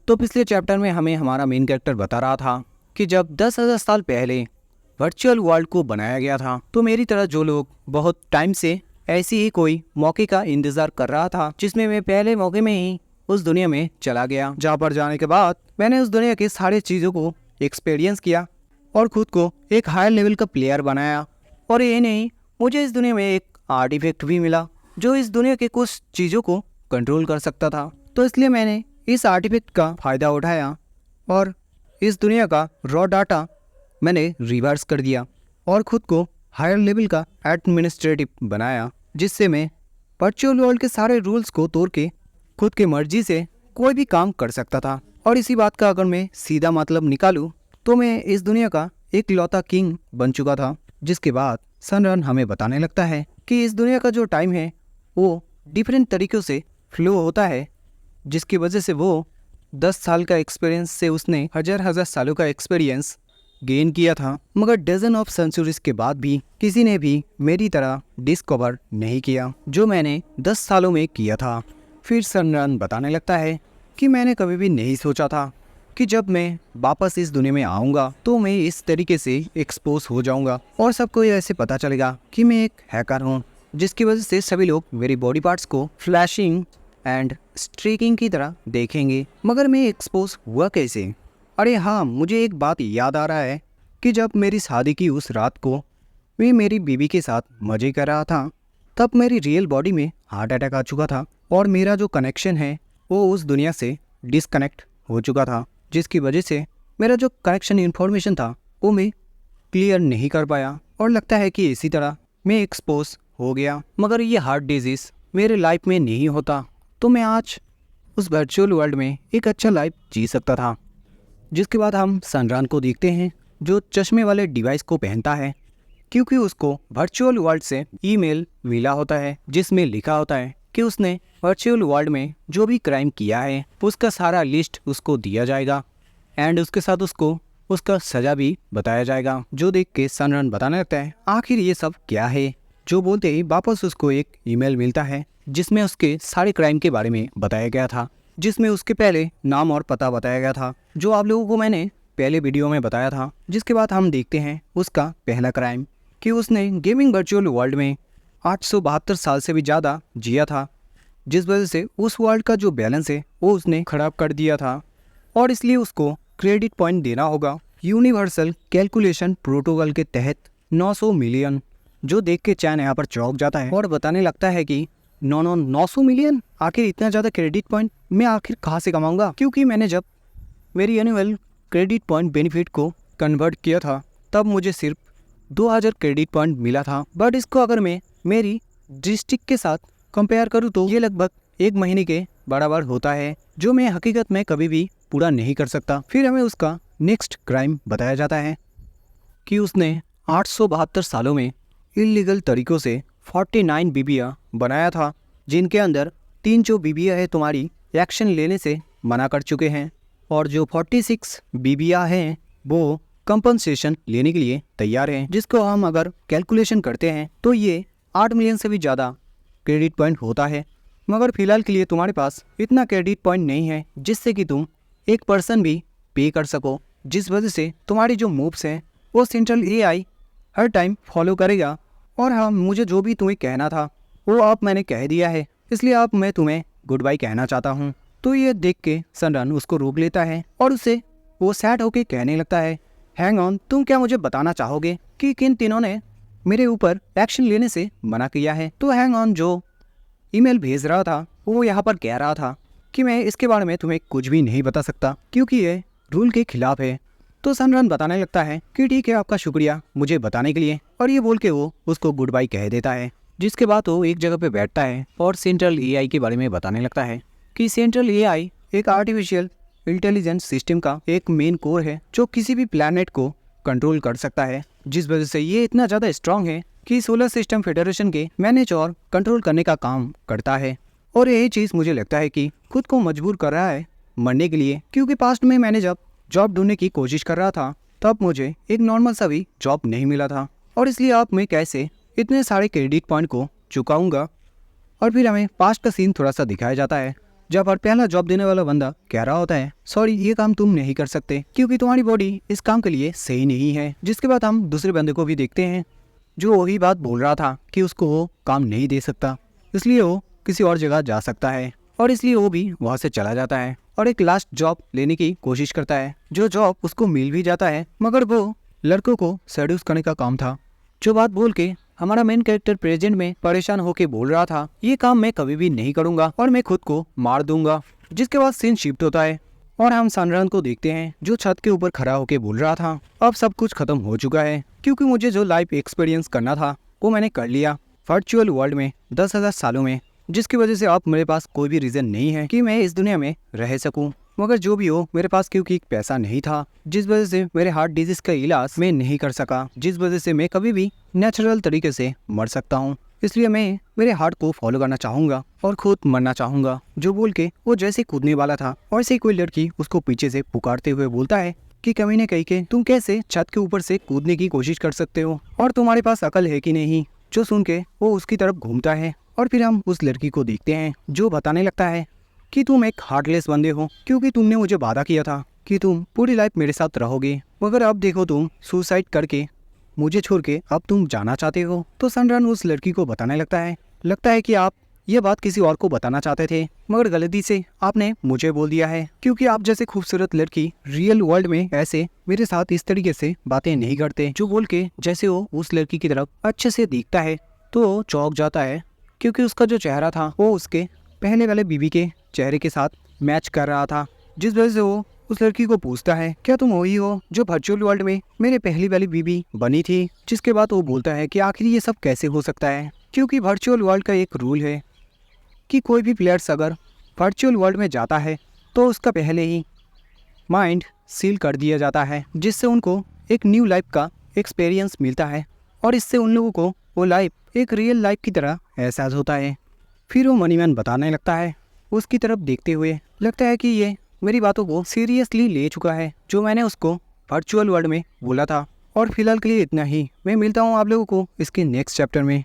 तो पिछले चैप्टर में हमें हमारा मेन कैरेक्टर बता रहा था कि जब 10,000 साल पहले वर्चुअल वर्ल्ड को बनाया गया था तो मेरी तरह जो लोग बहुत टाइम से ऐसी ही कोई मौके का इंतजार कर रहा था, जिसमें मैं पहले मौके में ही उस दुनिया में चला गया, जहाँ पर जाने के बाद मैंने उस दुनिया की सारी चीज़ों को एक्सपीरियंस किया और खुद को एक हायर लेवल का प्लेयर बनाया। और ये नहीं, मुझे इस दुनिया में एक आर्टिफैक्ट भी मिला जो इस दुनिया के कुछ चीज़ों को कंट्रोल कर सकता था। तो इसलिए मैंने इस आर्टिफैक्ट का फ़ायदा उठाया और इस दुनिया का रॉ डाटा मैंने रिवर्स कर दिया और खुद को हायर लेवल का एडमिनिस्ट्रेटिव बनाया, जिससे मैं वर्चुअल वर्ल्ड के सारे रूल्स को तोड़ के खुद की मर्जी से कोई भी काम कर सकता था। और इसी बात का अगर मैं सीधा मतलब निकालूं तो मैं इस दुनिया का एक लौता किंग बन चुका था। जिसके बाद सनरन हमें बताने लगता है कि इस दुनिया का जो टाइम है वो डिफरेंट तरीक़ों से फ्लो होता है, जिसकी वजह से वो 10 साल का एक्सपीरियंस से उसने हजार सालों का एक्सपीरियंस गेन किया था। मगर डजन ऑफ सेंचुरीज के बाद भी किसी ने भी मेरी तरह डिस्कवर नहीं किया जो मैंने 10 सालों में किया था। फिर सनरन बताने लगता है कि मैंने कभी भी नहीं सोचा था कि जब मैं वापस इस दुनिया में आऊँगा तो मैं इस तरीके से एक्सपोज हो जाऊँगा और सबको ऐसे पता चलेगा कि मैं एक हैकर हूँ, जिसकी वजह से सभी लोग मेरी बॉडी पार्ट्स को फ्लैशिंग एंड स्ट्रीकिंग की तरह देखेंगे। मगर मैं एक्सपोज हुआ कैसे? अरे हाँ, मुझे एक बात याद आ रहा है कि जब मेरी शादी की उस रात को मैं मेरी बीवी के साथ मज़े कर रहा था, तब मेरी रियल बॉडी में हार्ट अटैक आ चुका था और मेरा जो कनेक्शन है वो उस दुनिया से डिसकनेक्ट हो चुका था, जिसकी वजह से मेरा जो कनेक्शन इन्फॉर्मेशन था वो मैं क्लियर नहीं कर पाया और लगता है कि इसी तरह मैं एक्सपोज हो गया। मगर ये हार्ट डिजीज़ मेरे लाइफ में नहीं होता तो मैं आज उस वर्चुअल वर्ल्ड में एक अच्छा लाइफ जी सकता था। जिसके बाद हम सनरन को देखते हैं जो चश्मे वाले डिवाइस को पहनता है, क्योंकि उसको वर्चुअल वर्ल्ड से ईमेल मिला होता है जिसमें लिखा होता है कि उसने वर्चुअल वर्ल्ड में जो भी क्राइम किया है उसका सारा लिस्ट उसको दिया जाएगा एंड उसके साथ उसको उसका सज़ा भी बताया जाएगा। जो देख के सनरन बताने लगता है आखिर ये सब क्या है। जो बोलते ही वापस उसको एक ईमेल मिलता है जिसमें उसके सारे क्राइम के बारे में बताया गया था, जिसमें उसके पहले नाम और पता बताया गया था जो आप लोगों को मैंने पहले वीडियो में बताया था। जिसके बाद हम देखते हैं उसका पहला क्राइम कि उसने गेमिंग वर्चुअल वर्ल्ड में 872 साल से भी ज़्यादा जिया था, जिस वजह से उस वर्ल्ड का जो बैलेंस है वो उसने ख़राब कर दिया था और इसलिए उसको क्रेडिट पॉइंट देना होगा यूनिवर्सल कैलकुलेशन प्रोटोकॉल के तहत 900 मिलियन। जो देख के चैन यहाँ पर चौंक जाता है और बताने लगता है कि 900 मिलियन, आखिर इतना ज़्यादा क्रेडिट पॉइंट मैं आखिर कहाँ से कमाऊँगा? क्योंकि मैंने जब मेरी एनुअल क्रेडिट पॉइंट बेनिफिट को कन्वर्ट किया था तब मुझे सिर्फ 2000 क्रेडिट पॉइंट मिला था, बट इसको अगर मैं मेरी डिस्ट्रिक्ट के साथ कंपेयर करूँ तो ये लगभग 1 महीने के बराबर होता है, जो मैं हकीकत में कभी भी पूरा नहीं कर सकता। फिर हमें उसका नेक्स्ट क्राइम बताया जाता है कि उसने 872 सालों में इलीगल तरीक़ों से 49 बीबियाँ बनाया था, जिनके अंदर 3 जो बीबियाँ है तुम्हारी एक्शन लेने से मना कर चुके हैं और जो 46 बीबियाँ हैं वो कंपनसेशन लेने के लिए तैयार हैं, जिसको हम अगर कैलकुलेशन करते हैं तो ये 8 मिलियन से भी ज़्यादा क्रेडिट पॉइंट होता है। मगर फ़िलहाल के लिए तुम्हारे पास इतना क्रेडिट पॉइंट नहीं है जिससे कि तुम एक पर्सन भी पे कर सको, जिस वजह से तुम्हारी जो मूव्स हैं वो सेंट्रल एआई हर टाइम फॉलो करेगा। और हाँ, मुझे जो भी तुम्हें कहना था वो आप मैंने कह दिया है, इसलिए आप मैं तुम्हें गुड बाय कहना चाहता हूँ। तो ये देख के सनरन उसको रोक लेता है और उसे वो सैड होके कहने लगता है, हैंग ऑन, तुम क्या मुझे बताना चाहोगे कि किन तीनों ने मेरे ऊपर एक्शन लेने से मना किया है? तो हैंग ऑन जो ईमेल भेज रहा था वो यहाँ पर कह रहा था कि मैं इसके बारे में तुम्हें कुछ भी नहीं बता सकता क्योंकि ये रूल के खिलाफ है। तो सनरन बताने लगता है कि ठीक है, आपका शुक्रिया मुझे बताने के लिए, और ये बोल के वो उसको गुड बाय कह देता है। जिसके बाद वो एक जगह पे बैठता है और सेंट्रल एआई के बारे में बताने लगता है कि सेंट्रल एआई एक आर्टिफिशियल इंटेलिजेंस सिस्टम का एक मेन कोर है जो किसी भी प्लैनेट को कंट्रोल कर सकता है, जिस वजह से ये इतना ज़्यादा स्ट्रांग है कि सोलर सिस्टम फेडरेशन के मैनेज और कंट्रोल करने का काम करता है। और यही चीज़ मुझे लगता है कि खुद को मजबूर कर रहा है मरने के लिए, क्योंकि पास्ट में मैंने जब जॉब ढूंढने की कोशिश कर रहा था तब मुझे एक नॉर्मल सा भी जॉब नहीं मिला था, और इसलिए आप मैं कैसे इतने सारे क्रेडिट पॉइंट को चुकाऊंगा। और फिर हमें पास्ट का सीन थोड़ा सा दिखाया जाता है जब हर पहला जॉब देने वाला बंदा कह रहा होता है सॉरी ये काम तुम नहीं कर सकते क्योंकि तुम्हारी बॉडी इस काम के लिए सही नहीं है। जिसके बाद हम दूसरे बंदे को भी देखते हैं जो वही बात बोल रहा था कि उसको वो काम नहीं दे सकता, इसलिए वो किसी और जगह जा सकता है और इसलिए वो भी वहाँ से चला जाता है और एक लास्ट जॉब लेने की कोशिश करता है। जो जॉब उसको मिल भी जाता है मगर वो लड़कों को सेड्यूस करने का काम था। जो बात बोल के हमारा मेन कैरेक्टर प्रेजेंट में परेशान होके बोल रहा था ये काम मैं कभी भी नहीं करूंगा और मैं खुद को मार दूंगा। जिसके बाद सीन शिफ्ट होता है और हम सनरन को देखते हैं जो छत के ऊपर खड़ा होके बोल रहा था अब सब कुछ खत्म हो चुका है क्योंकि मुझे जो लाइफ एक्सपीरियंस करना था वो मैंने कर लिया वर्चुअल वर्ल्ड में 10,000 सालों में, जिसकी वजह से अब मेरे पास कोई भी रीजन नहीं है कि मैं इस दुनिया में रह सकूं। मगर जो भी हो मेरे पास क्योंकि पैसा नहीं था जिस वजह से मेरे हार्ट डिजीज का इलाज मैं नहीं कर सका, जिस वजह से मैं कभी भी नेचुरल तरीके से मर सकता हूँ। इसलिए मैं मेरे हार्ट को फॉलो करना चाहूंगा और खुद मरना चाहूंगा। जो बोल के वो जैसे कूदने वाला था और से कोई लड़की उसको पीछे से पुकारते हुए बोलता है कि कमीने कहीं के तुम कैसे छत के ऊपर से कूदने की कोशिश कर सकते हो और तुम्हारे पास अकल है कि नहीं। जो सुन के वो उसकी तरफ घूमता है और फिर हम उस लड़की को देखते हैं जो बताने लगता है कि तुम एक हार्टलेस बंदे हो क्योंकि तुमने मुझे वादा किया था कि तुम पूरी लाइफ मेरे साथ रहोगे मगर अब देखो तुम सुसाइड करके मुझे छोड़ के अब तुम जाना चाहते हो। तो सनरन उस लड़की को बताने लगता है कि आप ये बात किसी और को बताना चाहते थे मगर गलती से आपने मुझे बोल दिया है क्योंकि आप जैसे खूबसूरत लड़की रियल वर्ल्ड में ऐसे मेरे साथ इस तरीके से बातें नहीं करते। जो बोल के जैसे वो उस लड़की की तरफ अच्छे से देखता है तो चौंक जाता है क्योंकि उसका जो चेहरा था वो उसके पहले वाले बीवी के चेहरे के साथ मैच कर रहा था। जिस वजह से वो उस लड़की को पूछता है क्या तुम वही हो जो वर्चुअल वर्ल्ड में मेरे पहली वाली बीवी बनी थी। जिसके बाद वो बोलता है कि आखिर ये सब कैसे हो सकता है क्योंकि वर्चुअल वर्ल्ड का एक रूल है कि कोई भी प्लेयर्स अगर वर्चुअल वर्ल्ड में जाता है तो उसका पहले ही माइंड सील कर दिया जाता है जिससे उनको एक न्यू लाइफ का एक्सपीरियंस मिलता है और इससे उन लोगों को वो लाइफ एक रियल लाइफ की तरह एहसास होता है। फिर वो मनीमैन बताने लगता है उसकी तरफ देखते हुए लगता है कि ये मेरी बातों को सीरियसली ले चुका है जो मैंने उसको वर्चुअल वर्ल्ड में बोला था। और फिलहाल के लिए इतना ही, मैं मिलता हूँ आप लोगों को इसके नेक्स्ट चैप्टर में।